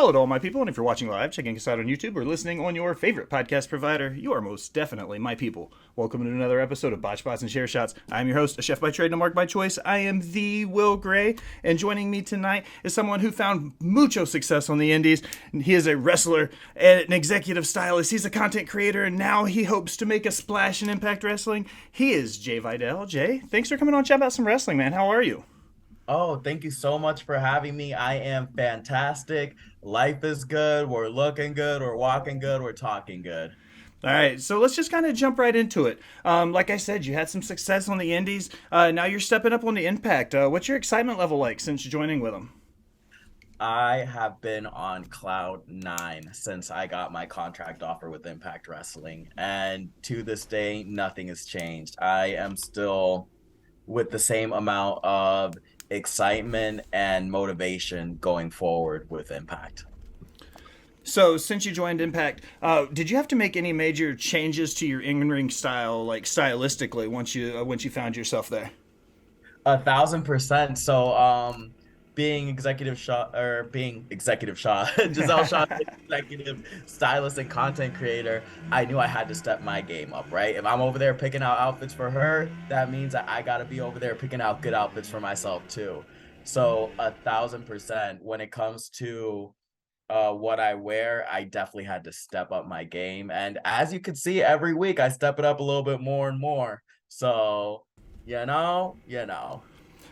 Hello to all my people, and if you're watching live, checking us out on YouTube, or listening on your favorite podcast provider, you are most definitely my people. Welcome to another episode of Botched and Share Shots. I'm your host, a chef by trade and a mark by choice. I am the Will Gray, and joining me tonight is someone who found mucho success on the indies. He is a wrestler and an executive stylist. He's a content creator, and now he hopes to make a splash in Impact Wrestling. He is Jay Vidal. Jay, thanks for coming on, chat about some wrestling, man. How are you? Oh, thank you so much for having me. I am fantastic. Life is good. We're looking good. We're walking good. We're talking good. All right, so let's just kind of jump right into it. Like I said, you had some success on the Indies. Now you're stepping up on the Impact. What's your excitement level like since joining with them? I have been on cloud nine since I got my contract offer with Impact Wrestling. And to this day, nothing has changed. I am still with the same amount of excitement and motivation going forward with Impact. So since you joined Impact, did you have to make any major changes to your in-ring style, like stylistically, once you found yourself there? 1,000%. Being executive Shaw, Gisele Shaw, executive stylist and content creator, I knew I had to step my game up, right? If I'm over there picking out outfits for her, that means that I got to be over there picking out good outfits for myself too. So 1,000% when it comes to what I wear, I definitely had to step up my game. And as you can see, every week I step it up a little bit more and more. So, you know.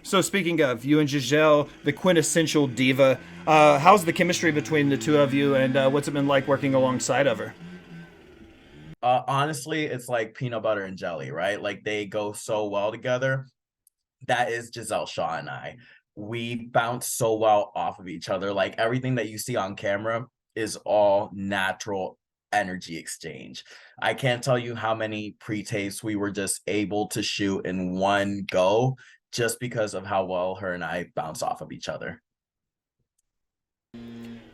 So speaking of you and Giselle, the quintessential diva, how's the chemistry between the two of you, and what's it been like working alongside of her? Honestly, it's like peanut butter and jelly, right? Like they go so well together. That is Gisele Shaw and I. We bounce so well off of each other. Like everything that you see on camera is all natural energy exchange. I can't tell you how many pre-tapes we were just able to shoot in one go just because of how well her and I bounce off of each other.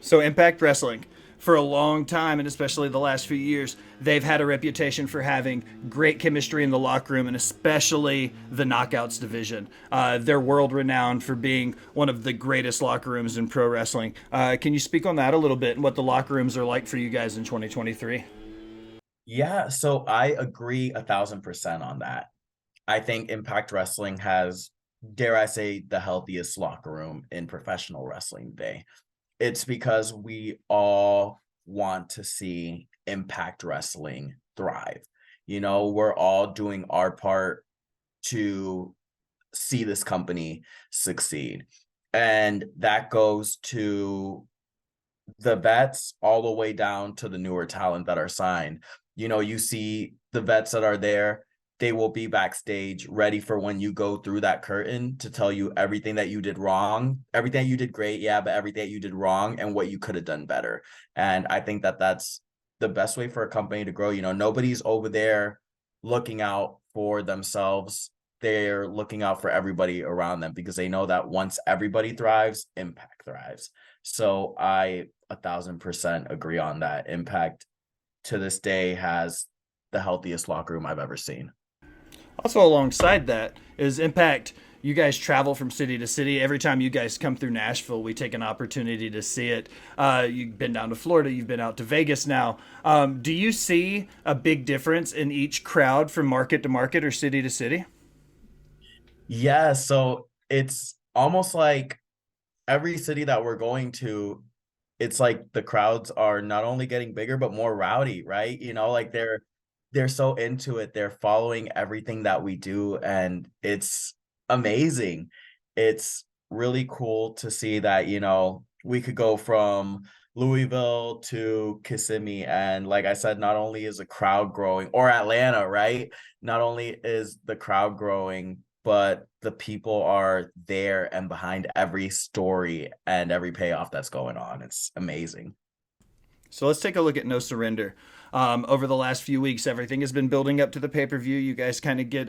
So Impact Wrestling, for a long time, and especially the last few years, they've had a reputation for having great chemistry in the locker room, and especially the Knockouts division. They're world renowned for being one of the greatest locker rooms in pro wrestling. Can you speak on that a little bit and what the locker rooms are like for you guys in 2023? Yeah, so I agree 1,000% on that. I think Impact Wrestling has, dare I say, the healthiest locker room in professional wrestling today. It's because we all want to see Impact Wrestling thrive. You know, we're all doing our part to see this company succeed. And that goes to the vets all the way down to the newer talent that are signed. You know, you see the vets that are there, they will be backstage ready for when you go through that curtain to tell you everything that you did wrong, everything that you did great, yeah, but everything that you did wrong and what you could have done better. And I think that that's the best way for a company to grow. You know, nobody's over there looking out for themselves. They're looking out for everybody around them because they know that once everybody thrives, Impact thrives. So I 1,000% agree on that. Impact to this day has the healthiest locker room I've ever seen. Also, alongside that is Impact. You guys travel from city to city. Every time you guys come through Nashville, we take an opportunity to see it. You've been down to Florida. You've been out to Vegas now. Do you see a big difference in each crowd from market to market or city to city? Yeah, so it's almost like every city that we're going to, it's like the crowds are not only getting bigger but more rowdy, right? You know, like they're so into it. They're following everything that we do and it's amazing. It's really cool to see that, you know, we could go from Louisville to Kissimmee and like I said, not only is the crowd growing or Atlanta, right? Not only is the crowd growing, but the people are there and behind every story and every payoff that's going on. It's amazing. So let's take a look at No Surrender. Over the last few weeks, everything has been building up to the pay per view. You guys kind of get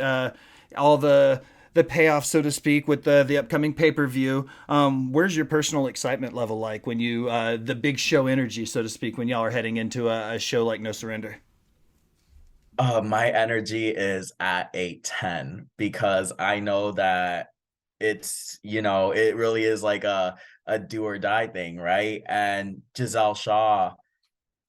all the payoff, so to speak, with the upcoming pay per view. Where's your personal excitement level like when you the big show energy, so to speak, when y'all are heading into a show like No Surrender? My energy is at a 10 because I know that it's, it really is like a do or die thing, right? And Giselle Shaw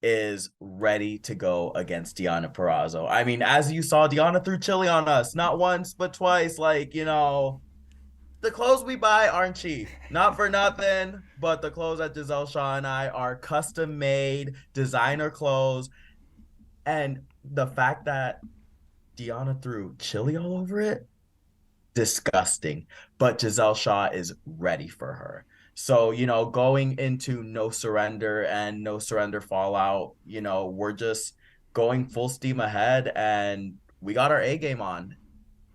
is ready to go against Deonna Purrazzo. I mean, as you saw, Deonna threw chili on us, not once, but twice. Like, the clothes we buy aren't cheap. Not for nothing, but the clothes that Giselle Shaw and I are custom made designer clothes. And the fact that Deonna threw chili all over it, disgusting. But Giselle Shaw is ready for her. So, going into No Surrender and No Surrender Fallout, we're just going full steam ahead and we got our A game on.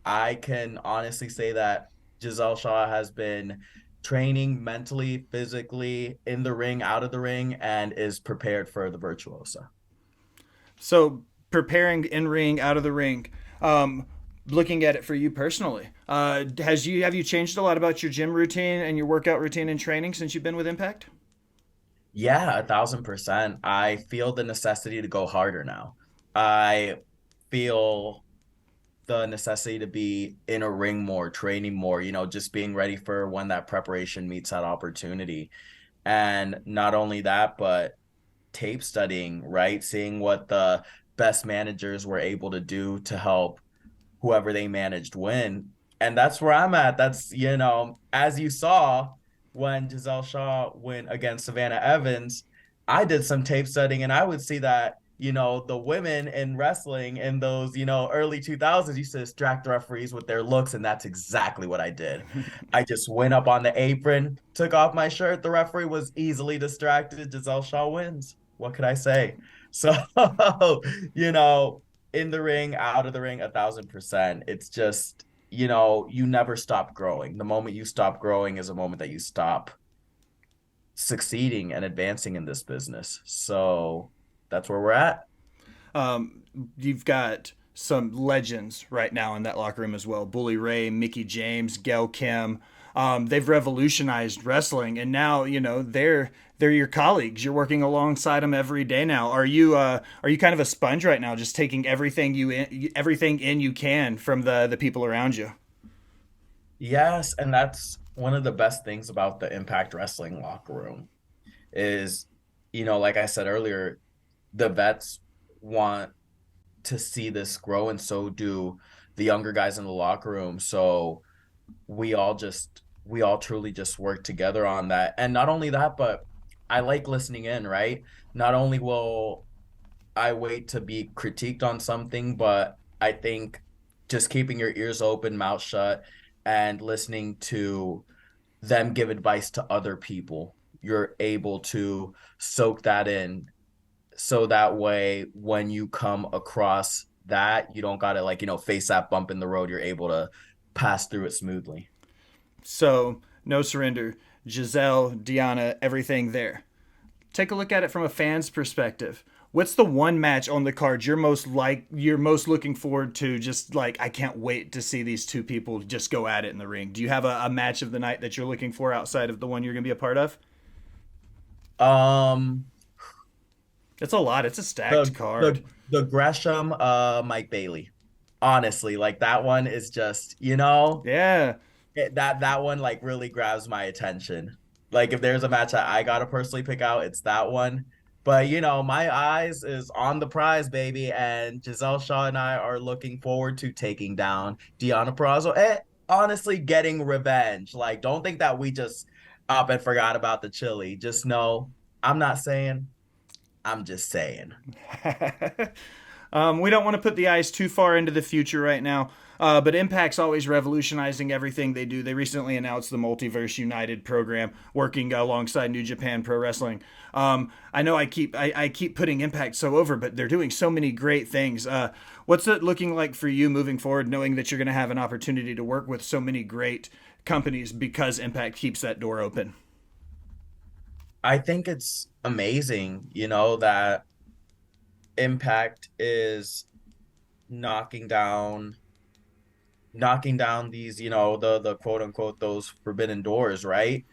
I can honestly say that Giselle Shaw has been training mentally, physically, in the ring, out of the ring, and is prepared for the virtuosa. So preparing in ring, out of the ring. Looking at it for you personally, have you changed a lot about your gym routine and your workout routine and training since you've been with Impact? Yeah, 1,000%. I feel the necessity to go harder now. I feel the necessity to be in a ring more, training more, just being ready for when that preparation meets that opportunity. And not only that, but tape studying, right? Seeing what the best managers were able to do to help whoever they managed win. And that's where I'm at. That's, as you saw when Giselle Shaw went against Savannah Evans, I did some tape studying and I would see that, the women in wrestling in those, early 2000s used to distract the referees with their looks. And that's exactly what I did. I just went up on the apron, took off my shirt. The referee was easily distracted. Giselle Shaw wins. What could I say? So, you know, in the ring, out of the ring, 1,000%. It's just, you never stop growing. The moment you stop growing is a moment that you stop succeeding and advancing in this business. So that's where we're at. You've got some legends right now in that locker room as well. Bully Ray, Mickey James, Gail Kim. They've revolutionized wrestling, and now they're your colleagues. You're working alongside them every day now. Are you kind of a sponge right now, just taking everything in you can from the people around you? Yes, and that's one of the best things about the Impact Wrestling locker room is, like I said earlier, the vets want to see this grow, and so do the younger guys in the locker room. So we all truly just work together on that. And not only that, but I like listening in, right? Not only will I wait to be critiqued on something, but I think just keeping your ears open, mouth shut, and listening to them give advice to other people, you're able to soak that in. So that way, when you come across that, you don't got to face that bump in the road. You're able to pass through it smoothly. So no surrender, Giselle, Deanna, everything there. Take a look at it from a fan's perspective. What's the one match on the card you're most looking forward to? Just like I can't wait to see these two people just go at it in the ring. Do you have a match of the night that you're looking for outside of the one you're gonna be a part of? Um, It's a lot. It's a stacked the card. the Gresham Mike Bailey. Honestly, like that one is just, Yeah. that one like really grabs my attention. Like if there's a match that I gotta personally pick out, it's that one. But my eyes is on the prize, baby, and Giselle Shaw and I are looking forward to taking down Deonna Purrazzo and honestly getting revenge. Like, don't think that we just up and forgot about the chili. Just know, I'm not saying, I'm just saying. We don't want to put the eyes too far into the future right now, but Impact's always revolutionizing everything they do. They recently announced the Multiverse United program, working alongside New Japan Pro Wrestling. I know I keep putting Impact so over, but they're doing so many great things. What's it looking like for you moving forward, knowing that you're going to have an opportunity to work with so many great companies because Impact keeps that door open? I think it's amazing, that Impact is knocking down these, the quote unquote those forbidden doors, right?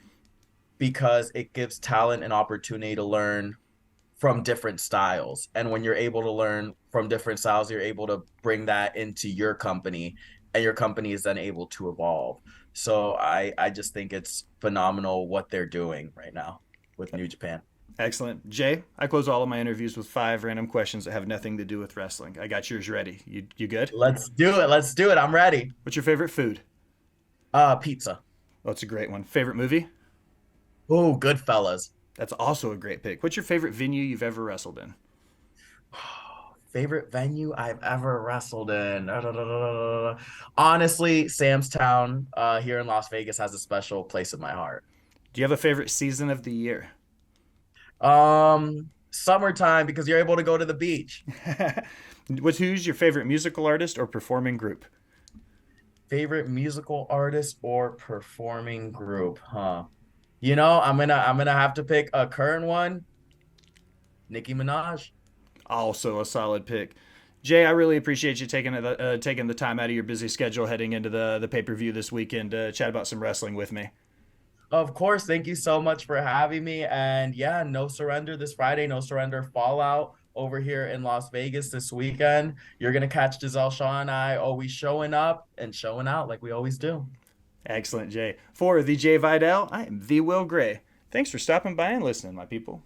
Because it gives talent an opportunity to learn from different styles. And when you're able to learn from different styles, you're able to bring that into your company and your company is then able to evolve. So I just think it's phenomenal what they're doing right now with New Japan. Excellent. Jay, I close all of my interviews with 5 random questions that have nothing to do with wrestling. I got yours ready. You good? Let's do it. Let's do it. I'm ready. What's your favorite food? Pizza. Oh, it's a great one. Favorite movie? Oh, Goodfellas. That's also a great pick. What's your favorite venue you've ever wrestled in? Favorite venue I've ever wrestled in. Honestly, Sam's Town here in Las Vegas has a special place in my heart. Do you have a favorite season of the year? Summertime because you're able to go to the beach. Who's your favorite musical artist or performing group? Favorite musical artist or performing group, huh? I'm gonna have to pick a current one. Nicki Minaj. Also a solid pick. Jay, I really appreciate you taking the time out of your busy schedule heading into the pay per view this weekend to chat about some wrestling with me. Of course, thank you so much for having me. And yeah, no surrender this Friday, no surrender fallout over here in Las Vegas this weekend. You're gonna catch Gisele Shaw and I always showing up and showing out like we always do. Excellent, Jay. For the Jay Vidal, I am the Will Gray. Thanks for stopping by and listening, my people.